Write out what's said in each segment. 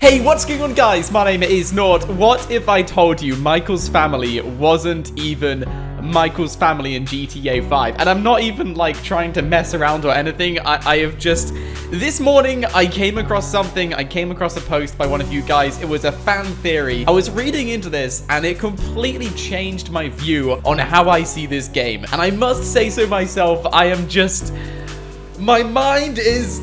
Hey, what's going on, guys? My name is Nord. What if I told you Michael's family wasn't even Michael's family in GTA 5? And I'm not even like trying to mess around or anything. I have just, this morning I came across something. I came across a post by one of you guys. It was a fan theory. I was reading into this and it completely changed my view on how I see this game. And I must say so myself, I am just, my mind is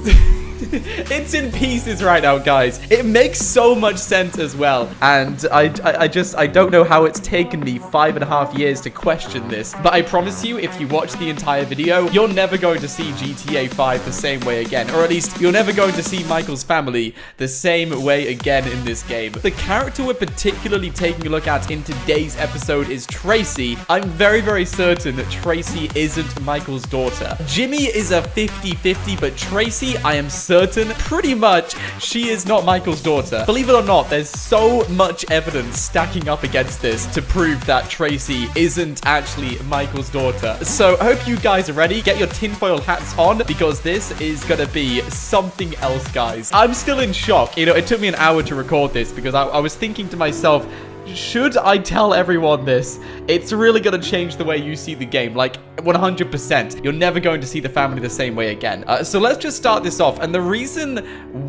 it's in pieces right now, guys. It makes so much sense as well. And I don't know how it's taken me 5.5 years to question this. But I promise you, if you watch the entire video, you're never going to see GTA 5 the same way again. Or at least, you're never going to see Michael's family the same way again in this game. The character we're particularly taking a look at in today's episode is Tracy. I'm very, very certain that Tracy isn't Michael's daughter. Jimmy is a 50-50, but Tracy, I am certain pretty much she is not Michael's daughter. Believe it or not, there's so much evidence stacking up against this to prove that Tracy isn't actually Michael's daughter. So I hope you guys are ready. Get your tinfoil hats on because this is gonna be something else, guys. I'm still in shock. You know, it took me an hour to record this because I was thinking to myself, should I tell everyone this? It's really going to change the way you see the game, like 100%. You're never going to see the family the same way again. So let's just start this off. And the reason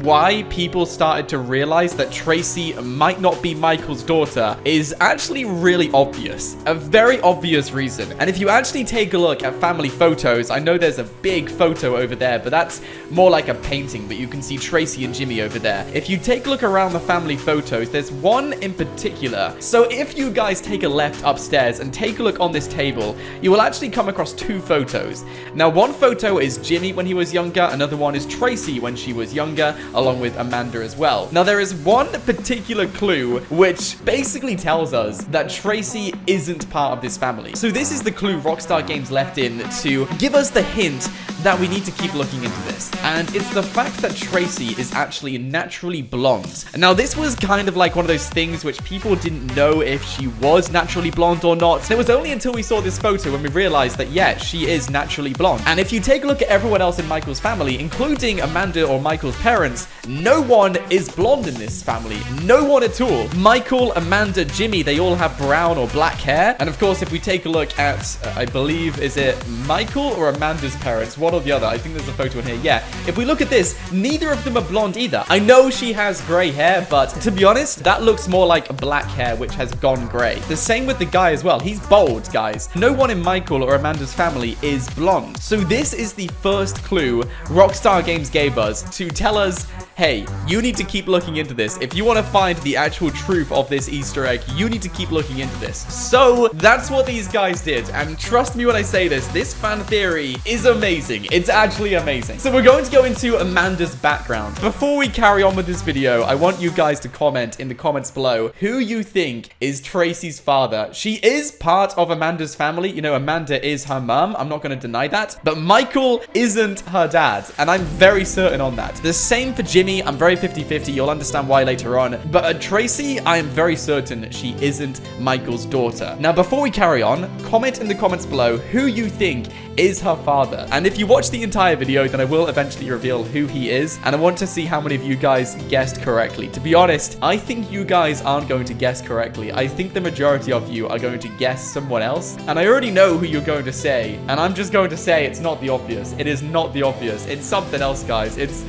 why people started to realize that Tracy might not be Michael's daughter is actually really obvious. A very obvious reason. And if you actually take a look at family photos, I know there's a big photo over there, but that's more like a painting, but you can see Tracy and Jimmy over there. If you take a look around the family photos, there's one in particular. So if you guys take a left upstairs and take a look on this table, you will actually come across two photos. Now, one photo is Jimmy when he was younger. Another one is Tracy when she was younger, along with Amanda as well. Now, there is one particular clue which basically tells us that Tracy isn't part of this family. So this is the clue Rockstar Games left in to give us the hint that we need to keep looking into this. And it's the fact that Tracy is actually naturally blonde. Now, this was kind of like one of those things which people didn't know if she was naturally blonde or not. And it was only until we saw this photo when we realized that, yeah, she is naturally blonde. And if you take a look at everyone else in Michael's family, including Amanda or Michael's parents, no one is blonde in this family. No one at all. Michael, Amanda, Jimmy, they all have brown or black hair. And of course, if we take a look at, I believe, is it Michael or Amanda's parents? One or the other. I think there's a photo in here. Yeah. If we look at this, neither of them are blonde either. I know she has gray hair, but to be honest, that looks more like black hair, which has gone gray. The same with the guy as well. He's bald, guys. No one in Michael or Amanda's family is blonde. So this is the first clue Rockstar Games gave us to tell us, hey, you need to keep looking into this. If you want to find the actual truth of this Easter egg, you need to keep looking into this. So that's what these guys did. And trust me when I say this fan theory is amazing. It's actually amazing. So we're going to go into Amanda's background. Before we carry on with this video, I want you guys to comment in the comments below who you think is Tracy's father. She is part of Amanda's family. You know, Amanda is her mum. I'm not going to deny that. But Michael isn't her dad. And I'm very certain on that. The same for Jimmy. I'm very 50-50. You'll understand why later on. But Tracy, I am very certain she isn't Michael's daughter. Now, before we carry on, comment in the comments below who you think is her father. And if you watch the entire video, then I will eventually reveal who he is. And I want to see how many of you guys guessed correctly. To be honest, I think you guys aren't going to guess correctly. I think the majority of you are going to guess someone else. And I already know who you're going to say. And I'm just going to say it's not the obvious. It is not the obvious. It's something else, guys. It's...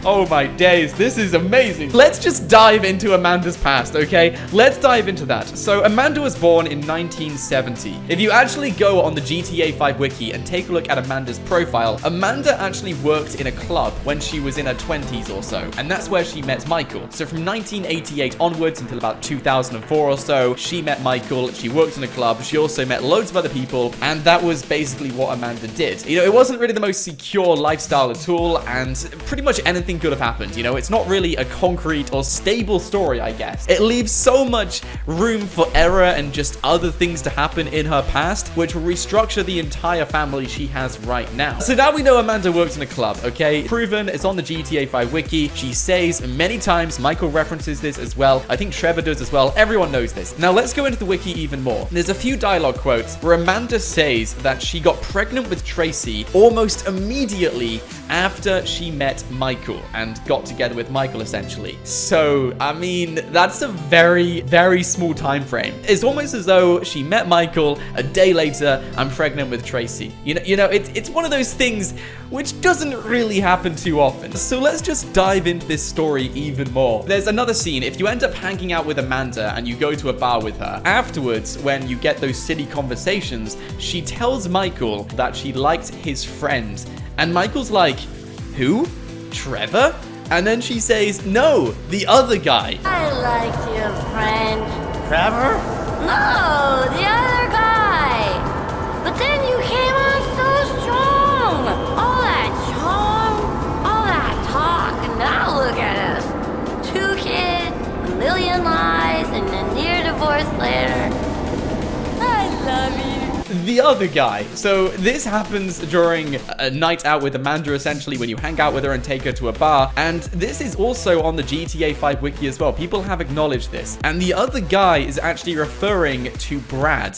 oh my days, this is amazing. Let's just dive into Amanda's past, okay? Let's dive into that. So Amanda was born in 1970. If you actually go on the GTA 5 wiki and take a look at Amanda's profile, Amanda actually worked in a club when she was in her 20s or so. And that's where she met Michael. So from 1988 onwards until about 2004 or so, she met Michael. She worked in a club. She also met loads of other people. And that was basically what Amanda did. You know, it wasn't really the most secure lifestyle at all. And pretty much anything could have happened. You know, it's not really a concrete or stable story, I guess. It leaves so much room for error and just other things to happen in her past, which will restructure the entire family she has right now. So now we know Amanda works in a club, okay? Proven, it's on the GTA 5 wiki. She says many times, Michael references this as well. I think Trevor does as well. Everyone knows this. Now let's go into the wiki even more. There's a few dialogue quotes where Amanda says that she got pregnant with Tracy almost immediately after she met Michael and got together with Michael, essentially. So, I mean, that's a very, very small time frame. It's almost as though she met Michael, a day later, I'm pregnant with Tracy. You know, it's one of those things which doesn't really happen too often. So let's just dive into this story even more. There's another scene. If you end up hanging out with Amanda and you go to a bar with her, afterwards, when you get those silly conversations, she tells Michael that she liked his friend. And Michael's like, who? Trevor? And then she says, no, the other guy. I liked your friend. Trevor? No, the other guy. But then you came on so strong. All that charm, all that talk, and now look at us. 2 kids, 1 million lies, and a near divorce later. I love you. The other guy. So this happens during a night out with Amanda, essentially, when you hang out with her and take her to a bar. And this is also on the GTA 5 wiki as well. People have acknowledged this. And the other guy is actually referring to Brad.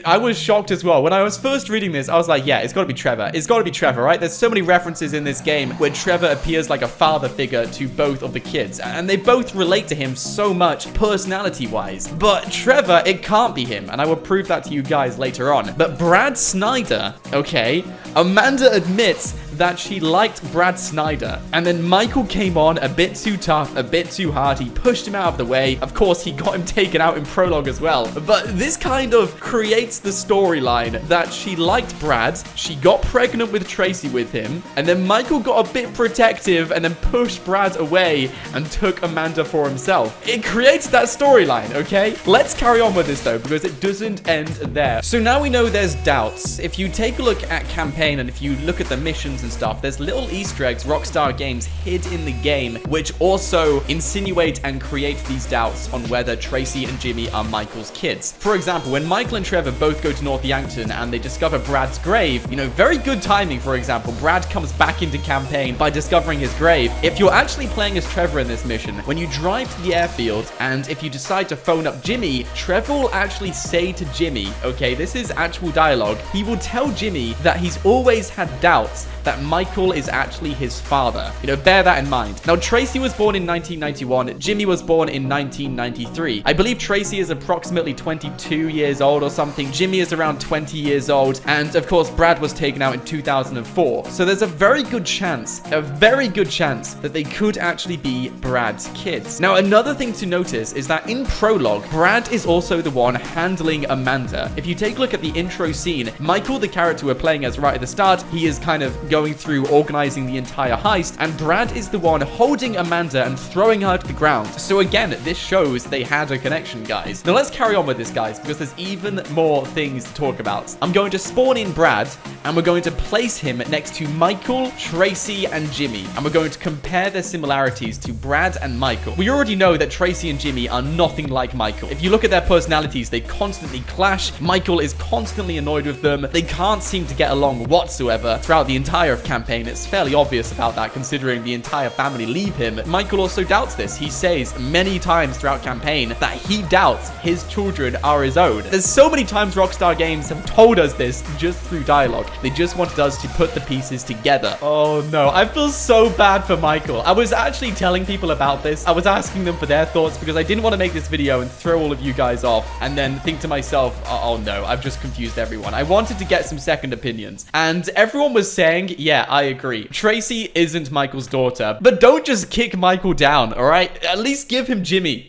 I was shocked as well. When I was first reading this, I was like, yeah, it's got to be Trevor. It's got to be Trevor, right? There's so many references in this game where Trevor appears like a father figure to both of the kids. And they both relate to him so much personality-wise. But Trevor, it can't be him. And I will prove that to you guys later on. But Brad Snyder, okay, Amanda admits that she liked Brad Snyder. And then Michael came on a bit too tough, a bit too hard. He pushed him out of the way. Of course, he got him taken out in prologue as well. But this kind of creates the storyline that she liked Brad, she got pregnant with Tracy with him, and then Michael got a bit protective and then pushed Brad away and took Amanda for himself. It creates that storyline, okay? Let's carry on with this though, because it doesn't end there. So now we know there's doubts. If you take a look at campaign and if you look at the missions and stuff, there's little Easter eggs Rockstar Games hid in the game, which also insinuate and create these doubts on whether Tracy and Jimmy are Michael's kids. For example, when Michael and Trevor both go to North Yankton and they discover Brad's grave, you know, very good timing, for example. Brad comes back into campaign by discovering his grave. If you're actually playing as Trevor in this mission, when you drive to the airfield and if you decide to phone up Jimmy, Trevor will actually say to Jimmy, okay, this is actual dialogue, he will tell Jimmy that he's always had doubts that Michael is actually his father. You know, bear that in mind. Now, Tracy was born in 1991. Jimmy was born in 1993. I believe Tracy is approximately 22 years old or something. Jimmy is around 20 years old. And of course, Brad was taken out in 2004. So there's a very good chance that they could actually be Brad's kids. Now, another thing to notice is that in prologue, Brad is also the one handling Amanda. If you take a look at the intro scene, Michael, the character we're playing as right at the start, he is kind of going through organizing the entire heist, and Brad is the one holding Amanda and throwing her to the ground. So again, this shows they had a connection, guys. Now let's carry on with this, guys, because there's even more things to talk about. I'm going to spawn in Brad, and we're going to place him next to Michael, Tracy, and Jimmy, and we're going to compare their similarities to Brad and Michael. We already know that Tracy and Jimmy are nothing like Michael. If you look at their personalities, they constantly clash. Michael is constantly annoyed with them. They can't seem to get along whatsoever throughout the entire campaign. It's fairly obvious about that, considering the entire family leave him. Michael also doubts this. He says many times throughout campaign that he doubts his children are his own. There's so many times Rockstar Games have told us this just through dialogue. They just wanted us to put the pieces together. Oh no, I feel so bad for Michael. I was actually telling people about this. I was asking them for their thoughts because I didn't want to make this video and throw all of you guys off and then think to myself, oh no, I've just confused everyone. I wanted to get some second opinions, and everyone was saying, yeah, I agree. Tracy isn't Michael's daughter, but don't just kick Michael down, all right? At least give him Jimmy.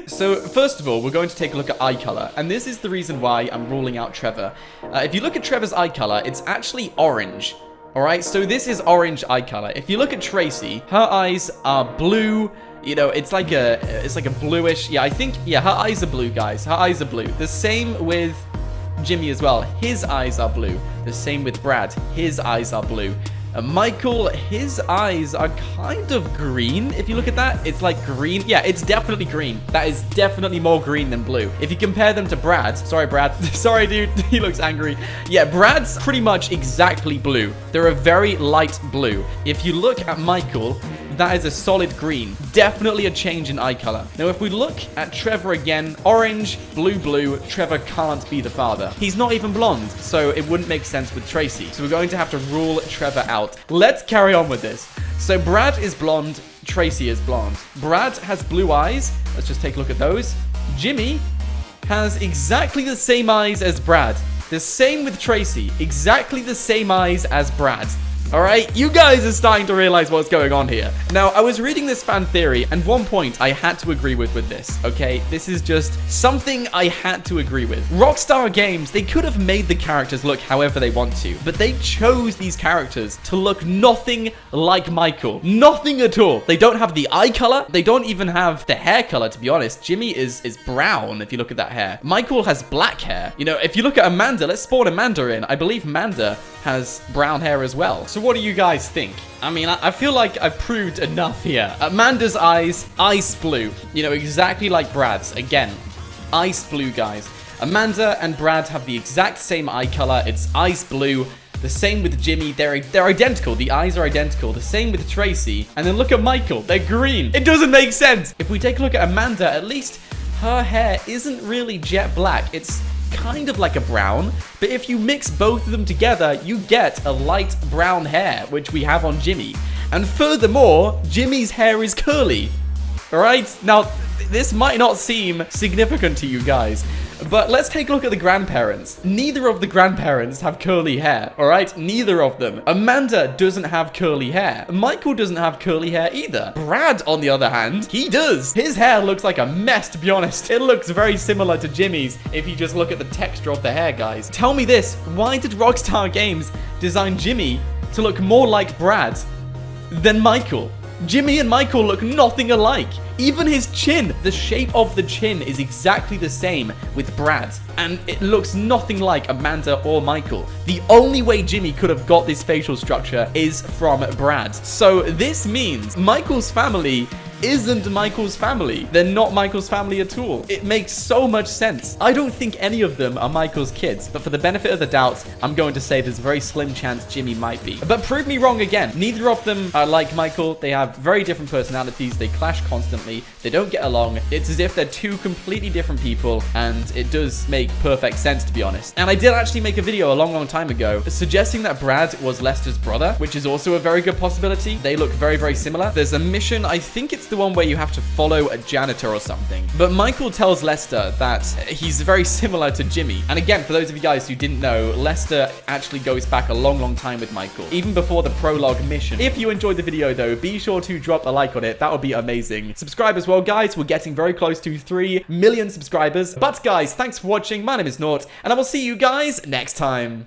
So, first of all, we're going to take a look at eye color, and this is the reason why I'm ruling out Trevor. If you look at Trevor's eye color, it's actually orange. All right, so this is orange eye color. If you look at Tracy, her eyes are blue. You know, it's like a bluish. Yeah, I think, yeah, her eyes are blue, guys. Her eyes are blue. The same with Jimmy as well. His eyes are blue. The same with Brad. His eyes are blue. Michael, his eyes are kind of green. If you look at that, it's like green. Yeah, it's definitely green. That is definitely more green than blue. If you compare them to Brad, sorry, Brad. Sorry, dude. He looks angry. Yeah, Brad's pretty much exactly blue. They're a very light blue. If you look at Michael, that is a solid green. Definitely a change in eye color. Now, if we look at Trevor again, orange, blue, Trevor can't be the father. He's not even blonde, so it wouldn't make sense with Tracy. So we're going to have to rule Trevor out. Let's carry on with this. So Brad is blonde, Tracy is blonde. Brad has blue eyes. Let's just take a look at those. Jimmy has exactly the same eyes as Brad. The same with Tracy. Exactly the same eyes as Brad. All right, you guys are starting to realize what's going on here. Now, I was reading this fan theory, and one point I had to agree with this, okay? This is just something I had to agree with. Rockstar Games, they could have made the characters look however they want to, but they chose these characters to look nothing like Michael. Nothing at all. They don't have the eye color. They don't even have the hair color, to be honest. Jimmy is brown, if you look at that hair. Michael has black hair. You know, if you look at Amanda, let's spawn Amanda in. I believe Amanda has brown hair as well. So what do you guys think? I mean, I feel like I've proved enough here. Amanda's eyes, ice blue. You know, exactly like Brad's. Again, ice blue, guys. Amanda and Brad have the exact same eye color. It's ice blue. The same with Jimmy. They're identical. The eyes are identical. The same with Tracy. And then look at Michael. They're green. It doesn't make sense. If we take a look at Amanda, at least her hair isn't really jet black. It's kind of like a brown, but if you mix both of them together, you get a light brown hair, which we have on Jimmy. And furthermore, Jimmy's hair is curly. All right? Now, this might not seem significant to you guys, but let's take a look at the grandparents. Neither of the grandparents have curly hair, all right? Neither of them. Amanda doesn't have curly hair. Michael doesn't have curly hair either. Brad, on the other hand, he does. His hair looks like a mess, to be honest. It looks very similar to Jimmy's if you just look at the texture of the hair, guys. Tell me this, why did Rockstar Games design Jimmy to look more like Brad than Michael? Jimmy and Michael look nothing alike. Even his chin, the shape of the chin is exactly the same with Brad. And it looks nothing like Amanda or Michael. The only way Jimmy could have got this facial structure is from Brad. So this means Michael's family isn't Michael's family. They're not Michael's family at all. It makes so much sense. I don't think any of them are Michael's kids, but for the benefit of the doubt, I'm going to say there's a very slim chance Jimmy might be. But prove me wrong again. Neither of them are like Michael. They have very different personalities. They clash constantly. They don't get along. It's as if they're two completely different people, and it does make perfect sense, to be honest. And I did actually make a video a long time ago suggesting that Brad was Lester's brother, which is also a very good possibility. They look very similar. There's a mission, I think it's the one where you have to follow a janitor or something. But Michael tells Lester that he's very similar to Jimmy. And again, for those of you guys who didn't know, Lester actually goes back a long time with Michael, even before the prologue mission. If you enjoyed the video though, be sure to drop a like on it. That would be amazing. Subscribe as well, guys. We're getting very close to 3 million subscribers. But guys, thanks for watching. My name is Nort, and I will see you guys next time.